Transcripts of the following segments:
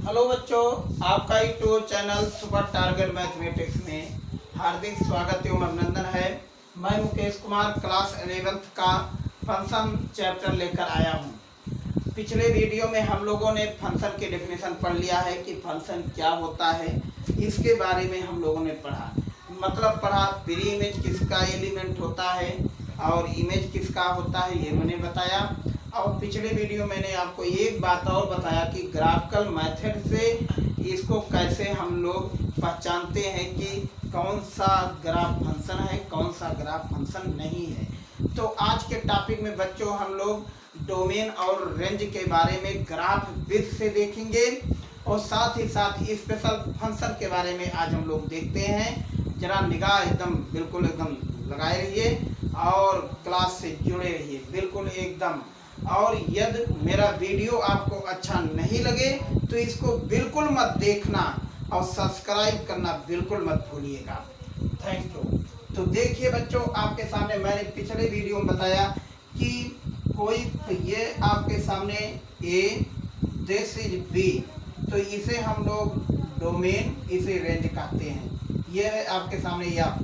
Hello बच्चों, आपका YouTube channel super target mathematics में हार्दिक स्वागत एवं अभिनंदन है। मैं मुकेश कुमार क्लास 11th का फंक्शन चैप्टर लेकर आया हूं। पिछले वीडियो में हम लोगों ने फंक्शन की डेफिनेशन पढ़ लिया है कि फंक्शन क्या होता है। इसके बारे में हम लोगों ने पढ़ा, मतलब पढ़ा प्री इमेज किसका एलिमेंट होता है और इमेज किसका होता है, ये मैंने बताया। और पिछले वीडियो मैंने आपको एक बात और बताया कि ग्राफिकल मेथड से इसको कैसे हम लोग पहचानते हैं कि कौन सा ग्राफ फंक्शन है, कौन सा ग्राफ फंक्शन नहीं है। तो आज के टॉपिक में बच्चों हम लोग डोमेन और रेंज के बारे में ग्राफ विद से देखेंगे और साथ ही साथ स्पेशल फंक्शन के बारे में आज हम लोग देखते हैं। जरा निगाह एकदम बिल्कुल एकदम लगाए रहिए और क्लास से जुड़े रहिए बिल्कुल एकदम। और यदि मेरा वीडियो आपको अच्छा नहीं लगे तो इसको बिल्कुल मत देखना और सब्सक्राइब करना बिल्कुल मत भूलिएगा। Thank you. तो देखिए बच्चों, आपके सामने मैंने पिछले वीडियो में बताया कि कोई ये आपके सामने ए, दिस इज बी, तो इसे हम लोग डोमेन, इसे रेंज कहते हैं। ये है आपके सामने या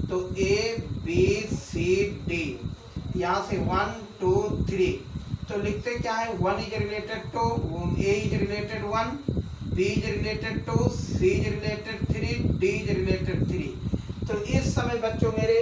तो ए बी सी डी, यहाँ से 1 2 3, तो लिखते क्या है 1 is related to A is related 1, B is related 2, C is related 3, D is related 3। तो इस समय बच्चों मेरे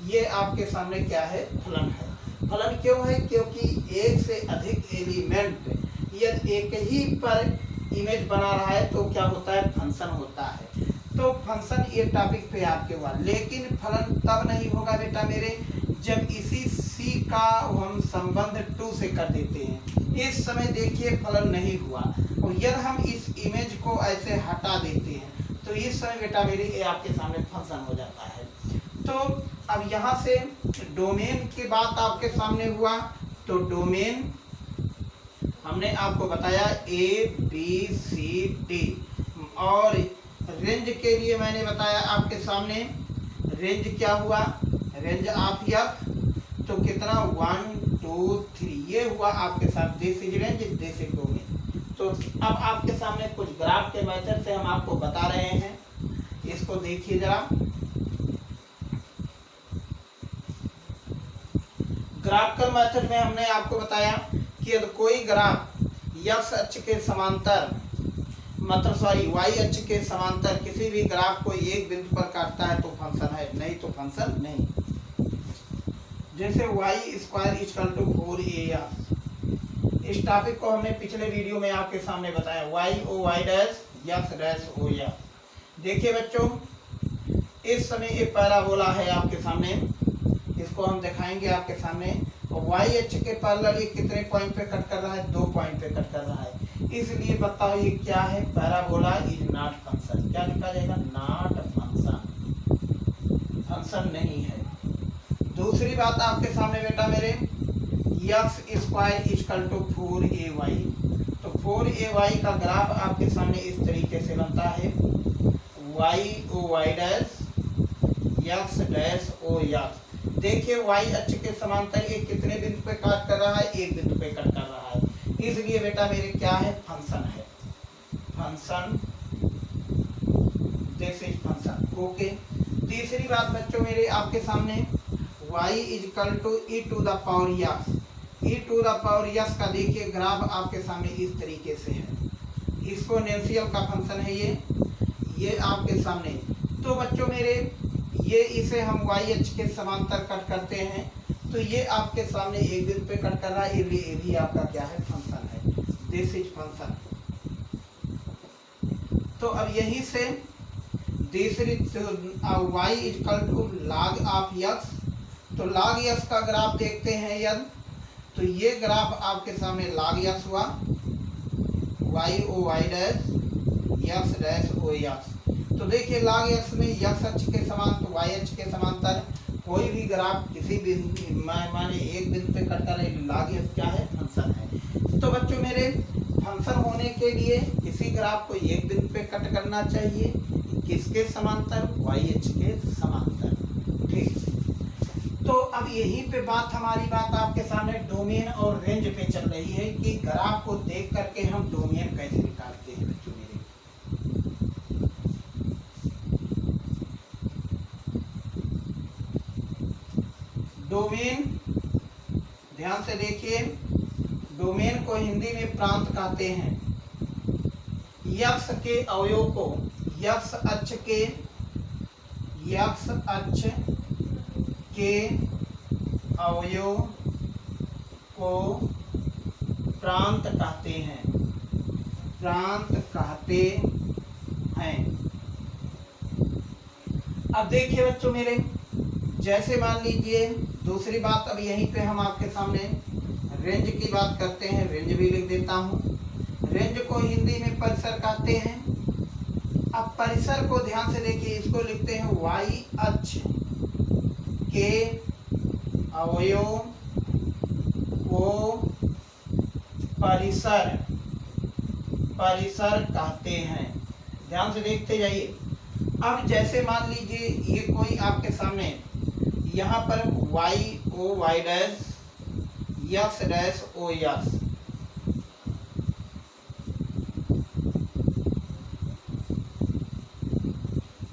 ये आपके सामने क्या है, फलन है। फलन क्यों है? क्योंकि एक से अधिक एलिमेंट यदि एक ही पर इमेज बना रहा है तो क्या होता है, फंक्शन होता है। तो फंक्शन ये टॉपिक पे आपके हुआ, लेकिन फलन तब नहीं होगा बेटा मेरे जब इसी सी का हम संबंध 2 से कर देते हैं। इस समय देखिए फलन नहीं हुआ, और यदि हम इस इमेज को ऐसे हटा देते हैं तो इस समय बेटा मेरे ये आपके सामने फंक्शन हो जाता है। तो अब यहाँ से डोमेन की बात आपके सामने हुआ, तो डोमेन हमने आपको बताया ए बी सी डी, और रेंज के लिए मैंने बताया आपके सामने रेंज क्या हुआ, रेंज ऑफ एफ, तो कितना 1 2 3, ये हुआ आपके साथ this is range, this is domain. तो अब आपके सामने कुछ ग्राफ के मेथड से हम आपको बता रहे हैं, इसको देखिए जरा। ग्राफिकल मेथड में हमने आपको बताया कि यदि कोई ग्राफ एक्स अक्ष के समांतर, मतलब सॉरी वाई अक्ष के समांतर किसी भी ग्राफ को एक बिंदु पर काटता है तो फंक्शन है, नहीं तो फंक्शन नहीं। जैसे y square equal to 4a, इस टॉपिक को हमने पिछले वीडियो में आपके सामने बताया, y O y dash x dash O x. देखिए बच्चों, इस समय ये पैराबोला है आपके सामने, इसको हम दिखाएंगे आपके सामने। और y अक्ष के पैरेलल ये कितने पॉइंट पे कट कर रहा है, 2 पॉइंट पे कट कर रहा है। इसलिए बताओ ये क्या है, पैराबोला इज नॉट फंक्शन। क्या लिखा जाएगा, नॉट फंक्शन, फंक्शन नहीं है। दूसरी बात आपके सामने बेटा मेरे, x square equal to 4ay, तो 4ay का ग्राफ आपके सामने इस तरीके से बनता है, y O y dash x dash O x. देखिए y अक्ष के समांतर ये कितने बिंदु पे काट कर रहा है, एक बिंदु पे कट कर रहा है, इसलिए बेटा मेरे क्या है, फंक्शन है, function, this is function. Okay. तीसरी बात बच्चों मेरे आपके सामने y equal to e to the power x, e to the power x का देखिए ग्राफ आपके सामने इस तरीके से है, एक्सपोनेंशियल का फंक्शन है ये आपके सामने। तो बच्चों मेरे ये इसे हम y अक्ष के समांतर कट करते हैं, तो ये आपके सामने एक बिंदु पे कट कर रहा है, ये भी आपका क्या है, फंक्शन है, दिस इज फंक्शन। तो अब यहीं से दूसरी y equal to log of x, तो log x का ग्राफ देखते हैं यदि, तो ये ग्राफ आपके सामने log x हुआ, y O y dash x dash O x। तो देखिए log x में x अक्ष के समांतर, y अक्ष के समांतर कोई भी ग्राफ किसी बिंदु माने एक बिंदु पे कट कर, log x क्या है, फंक्शन है। तो बच्चों मेरे फंक्शन होने के लिए किसी ग्राफ को एक बिंदु पे कट करना चाहिए, किसके समांतर, y अक्ष के समांतर। ठीक, तो अब यहीं पे हमारी बात आपके सामने डोमेन और रेंज पे चल रही है कि ग्राफ को देख करके हम डोमेन कैसे निकालते हैं बच्चों मेरे। डोमेन, ध्यान से देखिए, डोमेन को हिंदी में प्रांत कहते हैं। यक्ष के अवयव को, यक्ष अक्ष के अवयव को प्रांत कहते हैं, प्रांत कहते हैं। अब देखिए बच्चों मेरे, जैसे मान लीजिए दूसरी बात, अब यहीं पे हम आपके सामने रेंज की बात करते हैं, रेंज भी लिख देता हूं। रेंज को हिंदी में परिसर कहते हैं। अब परिसर को ध्यान से देखिए, इसको लिखते हैं वाई अक्ष के अवयव को परिसर कहते हैं। ध्यान से देखते जाइए। अब जैसे मान लीजिए ये कोई आपके सामने यहाँ पर y O y dash, x dash O x,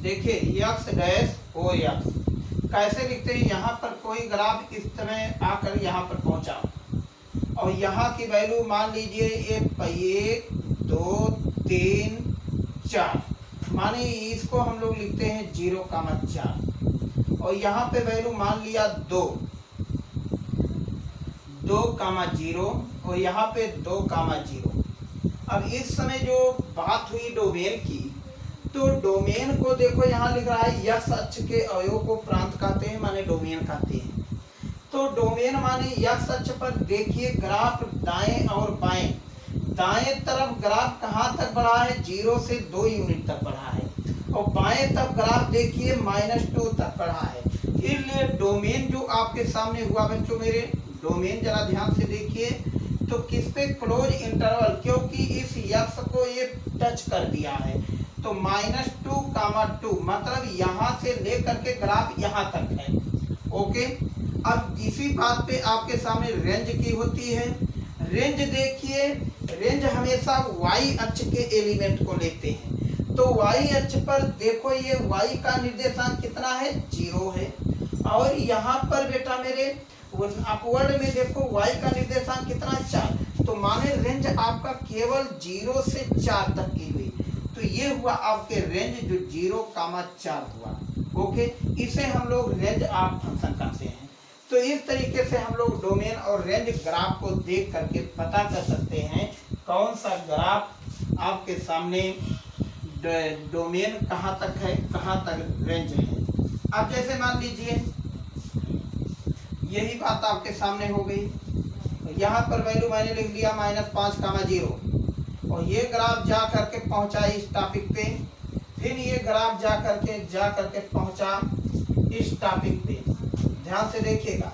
देखिए यक्स डैश ओ यक्स कैसे लिखते हैं। यहाँ पर कोई ग्राफ इस तरह आकर यहाँ पर पहुंचा और यहाँ की वैल्यू मान लीजिए 1 2 3 4, माने इसको हम लोग लिखते हैं 0,4 और यहाँ पे वैल्यू मान लिया 2 2,0 और यहाँ पे 2,0। अब इस समय जो बात हुई डोमेन की, तो डोमेन को देखो यहाँ लिख रहा है यक्ष अक्ष के अवयव को प्रांत कहते हैं, माने डोमेन कहते हैं। तो डोमेन माने यक्ष अक्ष पर देखिए ग्राफ दाएं और बाएं, दाएं तरफ ग्राफ कहाँ तक बढ़ा है, 0 से 2 यूनिट तक बढ़ा है और बाएं तरफ ग्राफ देखिए -2 तक बढ़ा है। इसलिए डोमेन जो आपके सामने हुआ बच्चों मेरे, डोमेन जरा ध्यान से देखिए तो किस पे, क्लोज इंटरवल, क्योंकि इस यक्ष को ये टच कर दिया है तो -2,2 मतलब यहाँ से लेकर के ग्राफ यहाँ तक है। ओके, अब इसी बात पे आपके सामने रेंज की होती है। रेंज देखिए, रेंज हमेशा वाई अक्ष के एलिमेंट को लेते हैं। तो वाई अक्ष पर देखो ये वाई का निर्देशांक कितना है, 0 है और यहाँ पर बेटा मेरे अपवर्ड में देखो वाई का निर्देशांक कितना है, 4। तो माने रेंज आपका केवल 0 से 4 तक की हुई। तो ये हुआ आपके रेंज जो 0,4 हुआ। ओके, इसे हम लोग रेंज ऑफ फंक्शन कहते हैं। तो इस तरीके से हम लोग डोमेन और रेंज ग्राफ को देख करके पता कर सकते हैं कौन सा ग्राफ आपके सामने डोमेन कहाँ तक है, कहाँ तक रेंज है। अब जैसे मान लीजिए यही बात आपके सामने हो गई, यहाँ पर वैल्यू मैंने लिख लिया -5,0 और ये ग्राफ जा करके पहुंचा इस टॉपिक पे, फिर ये ग्राफ जा करके पहुंचा इस टॉपिक पे। ध्यान से देखिएगा,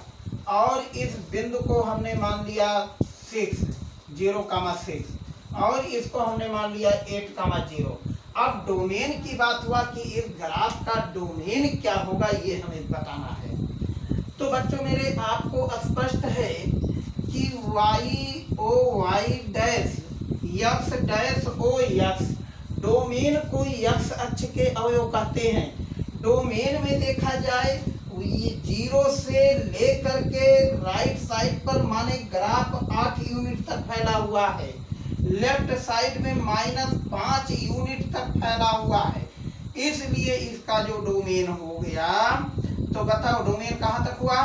और इस बिंदु को हमने मान लिया 0,6 और इसको हमने मान लिया 8,0। अब डोमेन की बात हुआ कि इस ग्राफ का डोमेन क्या होगा, ये हमें बताना है। तो बच्चों मेरे आपको स्पष्ट है कि y O y dash, x dash O x, domain को यक्ष अक्ष के अवयव कहते हैं। डोमेन में देखा जाए 0 से लेकर के राइट साइड पर माने ग्राफ 8 यूनिट तक फैला हुआ है, लेफ्ट साइड में -5 यूनिट तक फैला हुआ है। इसलिए इसका जो डोमेन हो गया, तो बताओ डोमेन कहाँ तक हुआ,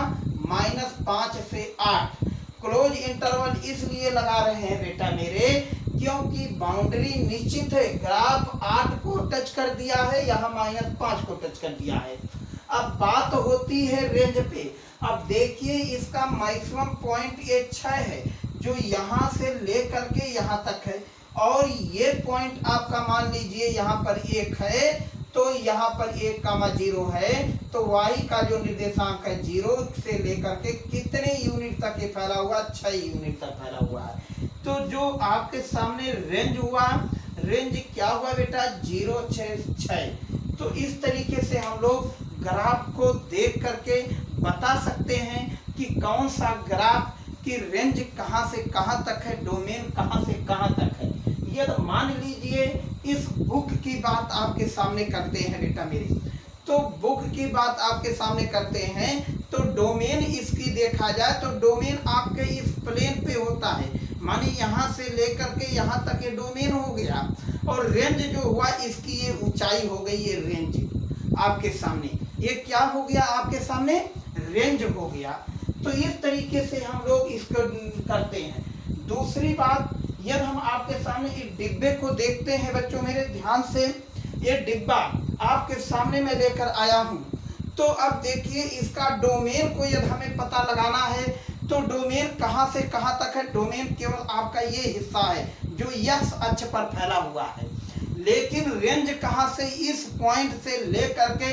-5 से 8। क्लोज इंटरवल इसलिए लगा रहे हैं बेटा मेरे क्योंकि बाउंड्री निश्चित है, ग्राफ 8 को टच कर दिया है, यहाँ -5 को टच कर दिया है। अब बात होती है रेंज पे। अब देखिए इसका मैक्सिमम पॉइंट ये 6 है जो यहाँ से लेकर के यहाँ तक है, और ये पॉइंट आपका मान लीजिए यहाँ पर 1 है, तो यहाँ पर 1,0 है। तो y का जो निर्देशांक है 0 से लेकर के कितने यूनिट तक ये फैला हुआ, 6 यूनिट तक फैला हुआ है। तो जो आपके सामने रेंज हुआ, रेंज क्या हुआ बेटा, 0, 6। तो इस तरीके से हम लोग ग्राफ को देख करके बता सकते हैं कि कौन सा ग्राफ की रेंज कहाँ से कहाँ तक है, डोमेन कहाँ से कहाँ तक है। ये तो मान लीजिए इस बुक की बात आपके सामने करते हैं बेटा मेरे, तो बुक की बात आपके सामने करते हैं तो डोमेन इसकी देखा जाए तो डोमेन आपके इस प्लेन पे होता है, माने यहाँ से लेकर के यहाँ तक ये डोमेन हो गया, और रेंज जो हुआ इसकी ये ऊंचाई हो गई, ये रेंज आपके सामने, ये क्या हो गया आपके सामने, रेंज हो गया। तो इस तरीके से हम लोग इसको करते हैं। दूसरी बात, यदि हम आपके सामने इस डिब्बे को देखते हैं बच्चों मेरे ध्यान से, ये डिब्बा आपके सामने मैं लेकर आया हूँ। तो अब देखिए इसका डोमेन को यदि हमें पता लगाना है तो डोमेन कहाँ से कहाँ तक है, डोमेन केवल आपका ये हिस्सा है जो एक्स अक्ष पर फैला हुआ है, लेकिन रेंज कहाँ से, इस पॉइंट से लेकर के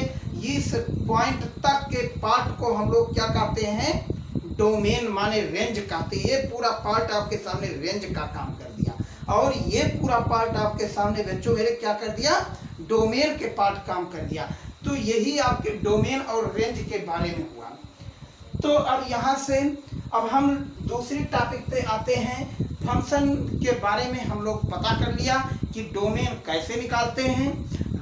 इस पॉइंट तक के पार्ट को हम लोग क्या कहते हैं, डोमेन माने रेंज कहते हैं। ये पूरा पार्ट आपके सामने रेंज का काम कर दिया, और ये पूरा पार्ट आपके सामने बच्चों मेरे क्या कर दिया, डोमेन के पार्ट काम कर दिया। तो यही आपके डोमेन और रेंज के बारे में हुआ। तो अब यहाँ से अब हम दूसरी टॉपिक पे आते हैं। फंक्शन के बारे में हम लोग पता कर लिया कि डोमेन कैसे निकालते हैं,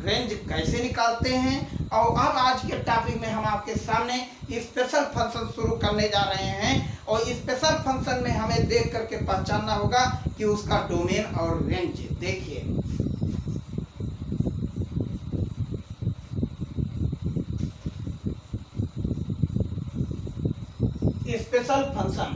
रेंज कैसे निकालते हैं, और अब आज के टॉपिक में हम आपके सामने स्पेशल फंक्शन शुरू करने जा रहे हैं, और स्पेशल फंक्शन में हमें देख करके पहचानना होगा कि उसका डोमेन और रेंज। देखिए स्पेशल फंक्शन,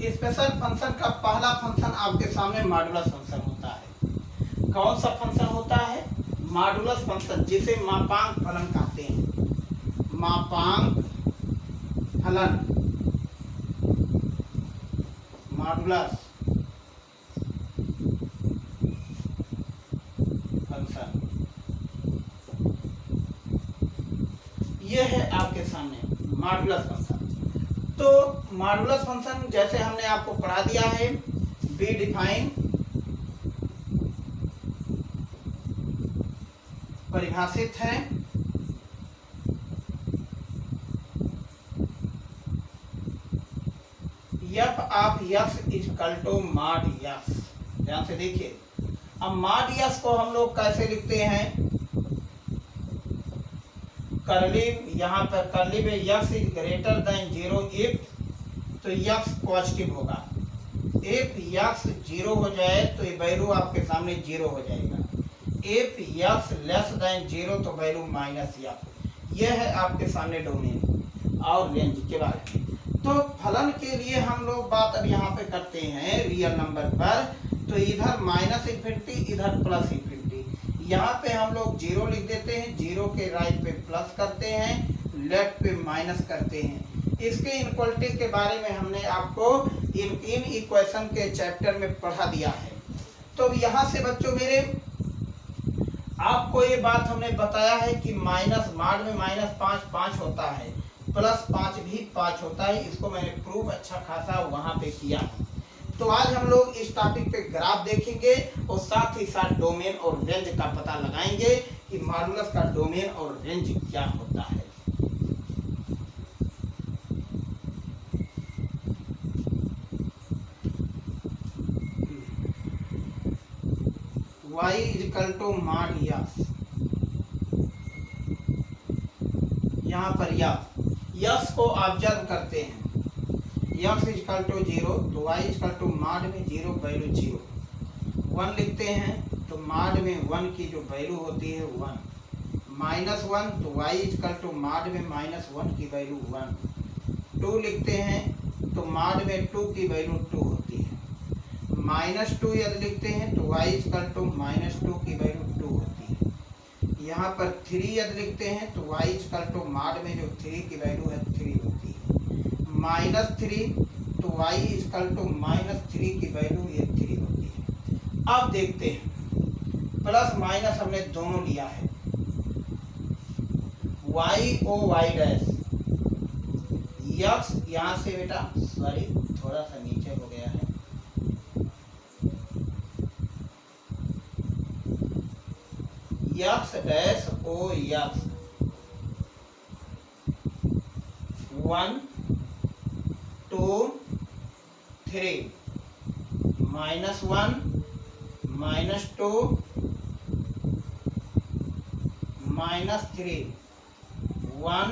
स्पेशल फंक्शन का पहला फंक्शन आपके सामने मॉडुलस फंक्शन होता है। कौन सा फंक्शन होता है, मॉडुलस फंक्शन, जिसे मापांक फलन कहते हैं। मापांक फलन, मॉडुलस फंक्शन, ये है आपके सामने मॉडुलस फंक्शन। तो मॉडुलस फंक्शन जैसे हमने आपको पढ़ा दिया है, बी डिफाइन, परिभाषित है, f of x equal to mod x. ध्यान से देखिए, अब मॉड एक्स को हम लोग कैसे लिखते हैं, करली, यहाँ पर करली में x is greater than 0 if, तो एक्स पॉजिटिव होगा। इफ एक्स 0 हो जाए तो ये वैल्यू आपके सामने 0 हो जाएगा। इफ एक्स लेस देन 0 तो वैल्यू माइनस एक्स। यह है आपके सामने डोमेन और रेंज के बारे में। तो फलन के लिए हम लोग बात अब यहाँ पे करते हैं रियल नंबर पर, तो इधर माइनस इन्फिनिटी, इधर प्लस इन्फिनिटी। यहाँ पे हम लोग 0 लिख देते हैं, 0 के राइट पे प्लस करते हैं, लेफ्ट पे माइनस करते हैं। इसके इनक्वलिटी के बारे में हमने आपको इन इक्वेशन के चैप्टर में पढ़ा दिया है। तो यहाँ से बच्चों मेरे आपको ये बात हमने बताया है कि माइनस माड में -5 5 होता है, +5 भी 5 होता है। इसको मैंने प्रूफ अच्छा खासा वहां पे किया है। तो आज हम लोग इस टॉपिक पे ग्राफ देखेंगे और साथ ही साथ डोमेन और रेंज का पता लगाएंगे कि मॉडुलस का डोमेन और रेंज क्या होता है। y equal to mod x, यहाँ पर यस को ऑब्जर्व करते हैं, x इक्वल टू 0 तो y इक्वल टू मॉड में 0 वैल्यू 0, 1 लिखते हैं तो मॉड में 1 की जो वैल्यू होती है 1, -1 तो y इक्वल टू मॉड में -1 की वैल्यू 1, 2 लिखते हैं तो मॉड में 2 की वैल्यू 2 होती है, -2 यदि लिखते हैं तो y इक्वल टू -2 की वैल्यू 2 होती है। यहाँ पर 3 यदि लिखते हैं तो y इक्वल टू मॉड में जो 3 की वैल्यू है 3 होती है, -3 तो y इक्वल टू -3 की वैल्यू ये 3 होती है। अब देखते हैं प्लस माइनस हमने दोनों लिया है, y O y dash x, यहाँ से बेटा सॉरी थोड़ा सा नीचे हो गया है, x डैश ओ x 1 2 3 -1 -2 -3 1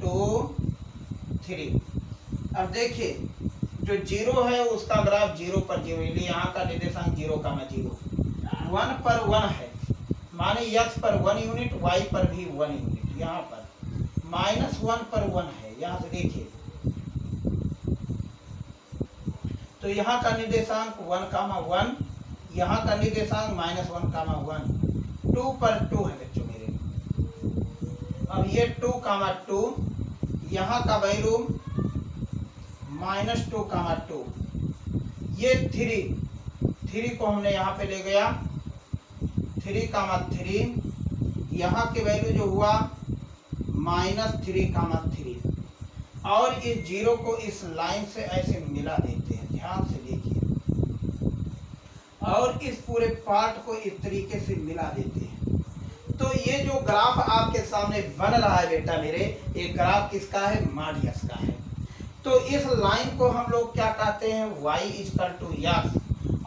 2 3। अब देखिए जो 0 है उसका ग्राफ 0 पर 0, इसलिए यहाँ का निर्देशांक 0, 0। 1 पर 1 है, माने x पर 1 यूनिट, y पर भी 1 यूनिट। यहाँ पर -1 पर 1 है, यहाँ से देखिए तो यहाँ का निर्देशांक 1, 1, यहाँ का निर्देशांक -1, 1। 2 पर 2 है बच्चों मेरे। अब ये 2, 2, यहाँ का वैल्यू -2, 2। ये 3 को हमने यहाँ पे ले गया, 3, 3, यहाँ के वैल्यू जो हुआ -3, 3। और इस 0 को इस लाइन से ऐसे मिला देते हैं, ध्यान से देखिए, और इस पूरे पार्ट को इस तरीके से मिला देते हैं। तो ये जो ग्राफ आपके सामने बन रहा है बेटा मेरे, ये ग्राफ किसका है? मॉड x का है। तो इस लाइन को हम लोग क्या कहते हैं? y = x,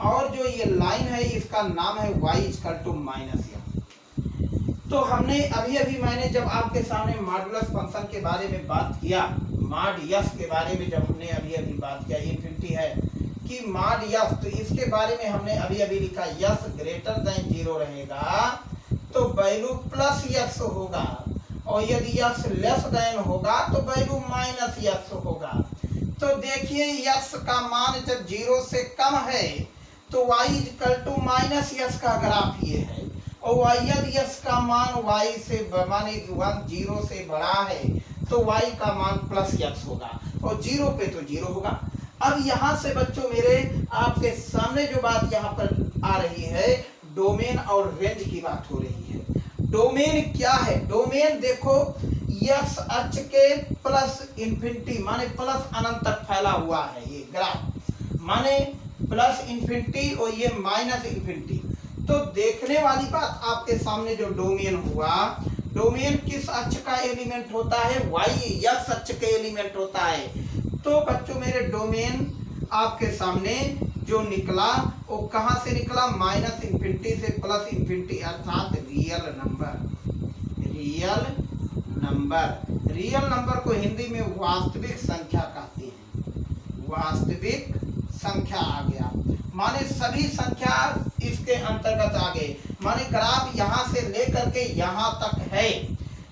और जो ये लाइन है इसका नाम है y = -x। तो हमने अभी मैंने जब आपके सामने मॉडुलस फंक्शन के बारे में बात किया, मॉड x के बारे में जब हमने अभी बात किया, इनफिनिटी है कि मॉड x, तो इसके बारे में हमने अभी लिखा x > 0 रहेगा तो वैल्यू +x होगा, और यदि x < होगा तो वैल्यू -x होगा। तो देखिए x का मान जब 0 से कम है तो y = -x का ग्राफ ये है, और यदि x का मान y से माने 0 से बड़ा है तो y का मान +x होगा, और 0 पे तो 0 होगा। अब यहाँ से बच्चों मेरे आपके सामने जो बात यहाँ पर आ रही है, डोमेन और रेंज की बात हो रही है। डोमेन क्या है? डोमेन देखो x अक्ष के +∞ माने प्लस अनंत तक फैला हुआ है ये ग्राफ, माने +∞ और ये -∞। तो देखने वाली बात आपके सामने जो डोमेन हुआ, डोमेन किस अक्ष का एलिमेंट होता है? x अक्ष के एलिमेंट होता है। तो बच्चों मेरे डोमेन आपके सामने जो निकला वो कहां से निकला? -∞ से +∞, अर्थात रियल नंबर को हिंदी में वास्तविक संख्या कहते हैं। वास्तविक संख्या आ गया, माने सभी संख्या इसके अंतर्गत आ गए, माने ग्राफ यहाँ से लेकर के यहाँ तक है।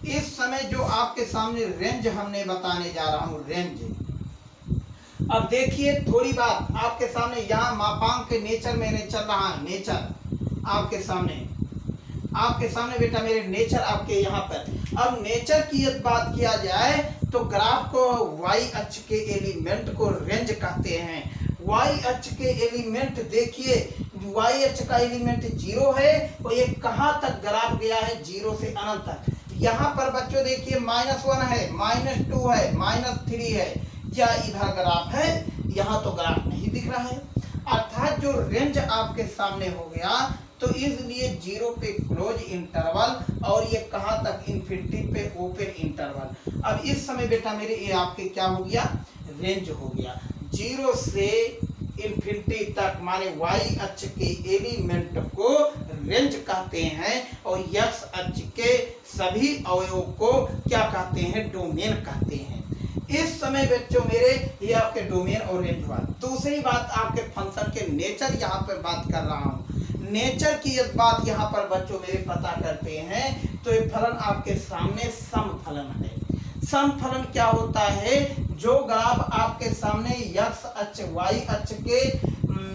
इस समय जो आपके सामने रेंज हमने बताने जा रहा हूँ, रेंज। अब देखिए थोड़ी बात आपके सामने, यहाँ मापांक के नेचर मैंने चल रहा है, नेचर आपके सामने बेटा मेरे नेचर आपके यहाँ पर। अब नेचर की यदि बात किया जाए तो ग्राफ को y अक्ष के एलिमेंट को रेंज कहते हैं। y अक्ष के एलिमेंट देखिए, y अक्ष का एलिमेंट 0 है और ये कहाँ तक ग्राफ गया है? 0 से अनंत तक। यहाँ पर बच्चों देखिए -1 है, -2 है, -3 है, क्या इधर ग्राफ है? यहाँ तो ग्राफ नहीं दिख रहा है, अर्थात जो रेंज आपके सामने हो गया, तो इसलिए 0 पे क्लोज इंटरवल और ये कहाँ तक? इनफिनिटी पे ओपन इंटरवल। अब इस समय बेटा मेरे ये आपके क्या हो गया? रेंज हो गया 0 से इनफिनिटी तक, माने y अक्ष के एलिमेंट को रेंज कहते हैं, और x अक्ष के सभी अवयवों को क्या कहते हैं? डोमेन कहते हैं। इस समय बच्चों मेरे ये आपके डोमेन और रेंज हुआ। दूसरी बात आपके फंक्शन के नेचर यहाँ पर बात कर रहा हूँ। नेचर की यदि बात यहाँ पर बच्चों मेरे पता करते हैं तो ये फलन आपके सामने समफलन है। समफलन क्या होता है? जो ग्राफ आपके सामने x अक्ष y अक्ष के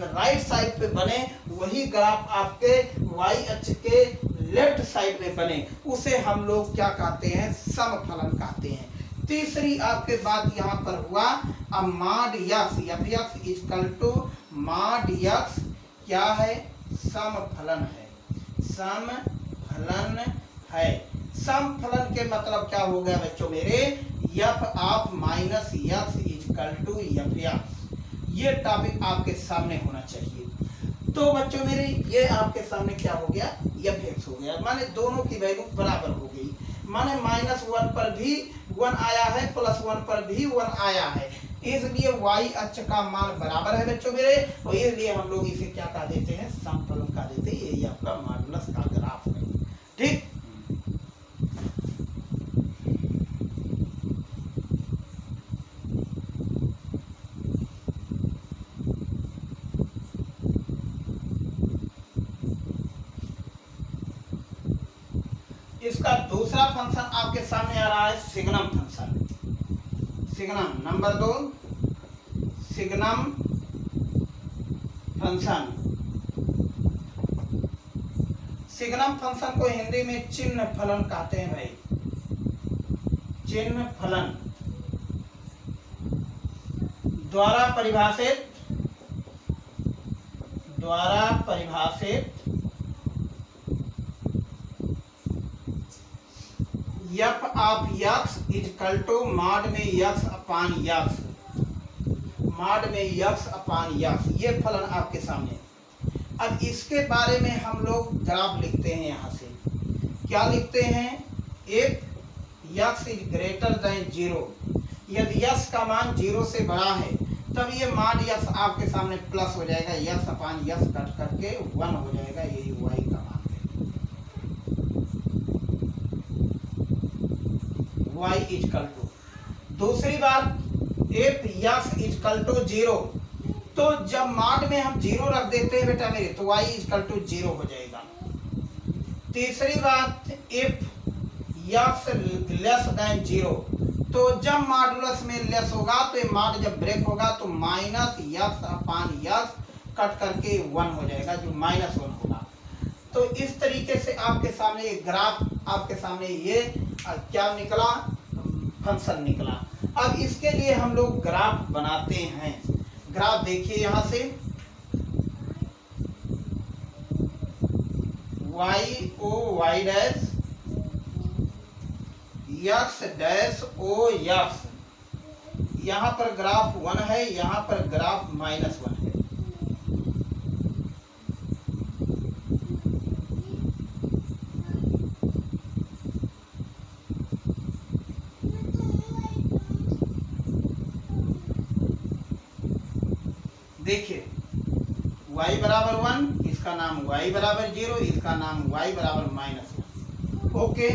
राइट साइड पे बने, वही ग्राफ आपके y अक्ष के लेफ्ट साइड में बने, उसे हम लोग क्या कहते हैं? समफलन कहते हैं। तीसरी आपके बात यहाँ पर हुआ, अब mod x f(x) mod x क्या है? समफलन है। समफलन है। समफलन के मतलब क्या हो गया बच्चों मेरे? f of -x = f(x). ये टॉपिक आपके सामने होना चाहिए। तो बच्चों मेरे ये आपके सामने क्या हो गया? f(x) हो गया, माने दोनों की वैल्यू बराबर हो गई, माने -1 पर भी 1 आया है, +1 पर भी 1 आया है। इसलिए y अक्ष का मान बराबर है बच्चों मेरे, और इसलिए हम लोग इसे क्या कह देते हैं, समतल कह देते हैं। यही आपका मॉडुलस का ग्राफ है। ठीक, इसका दूसरा फंक्शन आपके सामने आ रहा है signum function. Signum number 2, signum function. Signum function को हिंदी में चिन्ह फलन कहते हैं भाई, चिन्ह फलन द्वारा परिभाषित f of x equal to mod में एक्स अपान एक्स, मॉड में एक्स अपान एक्स, ये फलन आपके सामने। अब इसके बारे में हम लोग ग्राफ लिखते हैं। यहाँ से क्या लिखते हैं, if x is greater than 0, यदि एक्स का मान 0 से बड़ा है तब ये मॉड एक्स आपके सामने प्लस हो जाएगा, एक्स अपान एक्स कट करके 1 हो जाएगा, यही y का मान है, y इजकल टू। दूसरी बात, इफ एक्स इजकल टू 0, तो जब मॉड में हम 0 रख देते हैं बेटा मेरे, तो y इजकल टू 0 हो जाएगा। तीसरी बात, इफ एक्स लेस देन 0, तो जब मॉडुलस में लेस होगा तो ये मॉड जब ब्रेक होगा तो minus x upon x cut करके 1 हो जाएगा, जो -1 होगा। तो इस तरीके से आपके सामने ये ग्राफ, आपके सामने ये क्या निकला, फंक्शन निकला। अब इसके लिए हम लोग ग्राफ बनाते हैं। ग्राफ देखिए यहाँ से, y o y dash, x dash O x, यहाँ पर ग्राफ 1 है, यहाँ पर ग्राफ -1 है। देखिए y बराबर 1, इसका नाम y बराबर 0, इसका नाम y बराबर -1। ओके,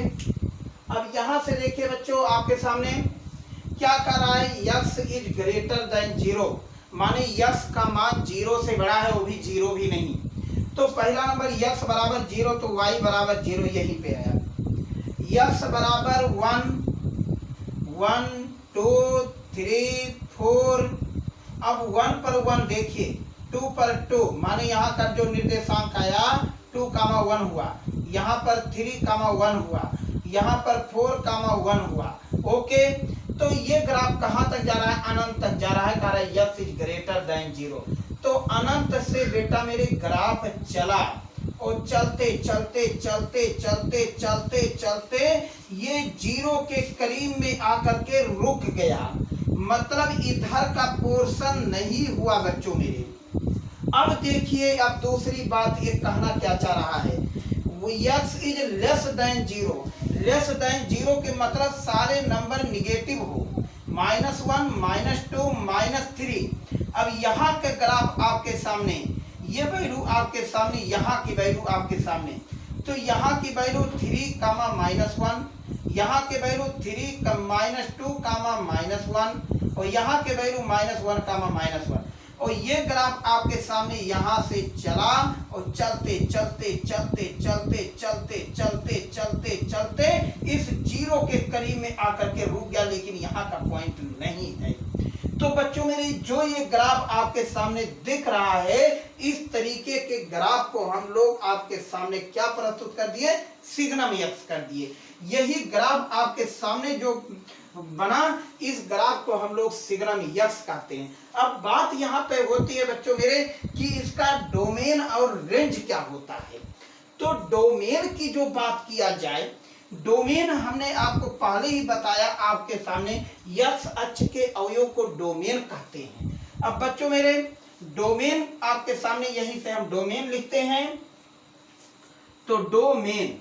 अब यहां से देखिए बच्चों आपके सामने क्या कर रहा है, x इज ग्रेटर देन 0, माने x का मान 0 से बड़ा है, वो भी 0 भी नहीं। तो पहला नंबर x बराबर 0, तो y बराबर 0 यहीं पे आया। x बराबर 1 1 2 3 4, अब 1 पर 1 देखिए, 2 पर 2, माने यहाँ का जो निर्देशांक आया 2,1 हुआ, यहाँ पर 3,1 हुआ, यहाँ पर 4,1 हुआ। ओके, तो ये ग्राफ कहाँ तक जा रहा है, अनंत तक जा रहा है, कह रहा है x इज ग्रेटर देन 0। तो अनंत से बेटा मेरे ग्राफ चला, और चलते चलते चलते चलते चलते चलते ये 0 के करीब में आकर के रुक गया, मतलब इधर का पोर्शन नहीं हुआ बच्चों मेरे। अब देखिए, अब दूसरी बात ये कहना क्या चाह रहा है, वो x is less than 0, less than 0 के मतलब सारे नंबर निगेटिव हो, -1 -2 -3। अब यहाँ के ग्राफ आपके सामने, ये वैल्यू आपके सामने, यहाँ की वैल्यू आपके सामने, तो यहाँ की वैल्यू 3, -1, यहाँ के वैल्यू 3, -2, -1, और यहाँ के वैल्यू -1, -1, और ये ग्राफ आपके सामने यहाँ से चला, और चलते चलते चलते चलते चलते चलते चलते चलते इस 0 के करीब में आकर के रुक गया, लेकिन यहाँ का पॉइंट नहीं है। तो बच्चों मेरे, जो ये ग्राफ आपके सामने दिख रहा है, इस तरीके के ग्राफ को हम लोग आपके सामने क्या प्रस्तुत कर दिए, सिग्नम एक्स कर दिए। यही ग्राफ आपके सामने जो बना, इस ग्राफ को हम लोग सिग्नम एक्स कहते हैं। अब बात यहाँ पे होती है बच्चों मेरे कि इसका डोमेन और रेंज क्या होता है। तो डोमेन की जो बात किया जाए, डोमेन हमने आपको पहले ही बताया आपके सामने, एक्स अक्ष के अवयव को डोमेन कहते हैं। अब बच्चों मेरे, डोमेन आपके सामने, यहीं से हम डोमेन लिखते हैं। तो डोमेन,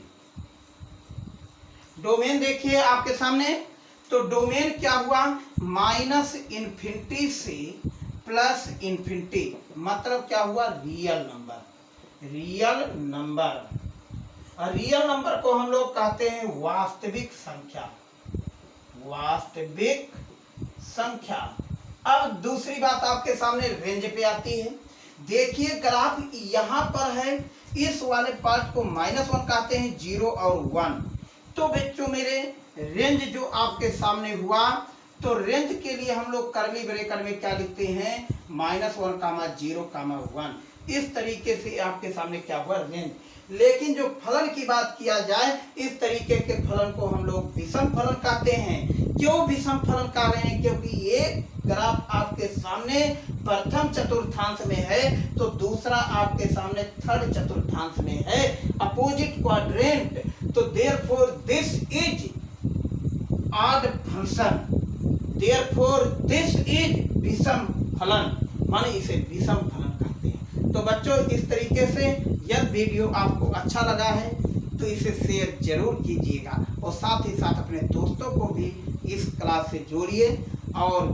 डोमेन देखिए आपके सामने, तो डोमेन क्या हुआ, माइनस इन्फिनिटी से प्लस इन्फिनिटी, मतलब क्या हुआ, रियल नंबर। रियल नंबर, और रियल नंबर को हम लोग कहते हैं वास्तविक संख्या। वास्तविक संख्या। अब दूसरी बात आपके सामने रेंज पे आती है। देखिए ग्राफ यहाँ पर है, इस वाले पार्ट को -1 कहते हैं, 0 और 1। तो बच्चों मेरे रेंज जो आपके सामने हुआ, तो रेंज के लिए हम लोग कर्ली ब्रैकेट में क्या लिखते हैं, -1, 0, 1। इस तरीके से आपके सामने क्या हुआ, रेंज। लेकिन जो फलन की बात किया जाए, इस तरीके के फलन को हम लोग विषम फलन कहते हैं। क्यों विषम फलन कह रहे हैं, क्योंकि ये ग्राफ आपके सामने प्रथम चतुर्थांश में है, तो दूसरा आपके सामने थर्ड चतुर्थांश में है, अपोजिट क्वाड्रेंट। तो therefore this is odd function, therefore this is विषम फलन, माने इसे विषम फलन कहते हैं। तो बच्चों इस तरीके से यह वीडियो आपको अच्छा लगा है तो इसे शेयर जरूर कीजिएगा, और साथ ही साथ अपने दोस्तों को भी इस क्लास से जोड़िए, और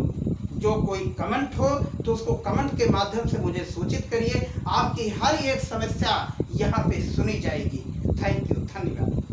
जो कोई कमेंट हो तो उसको कमेंट के माध्यम से मुझे सूचित करिए। आपकी हर एक समस्या यहाँ पे सुनी जाएगी। थैंक यू, धन्यवाद।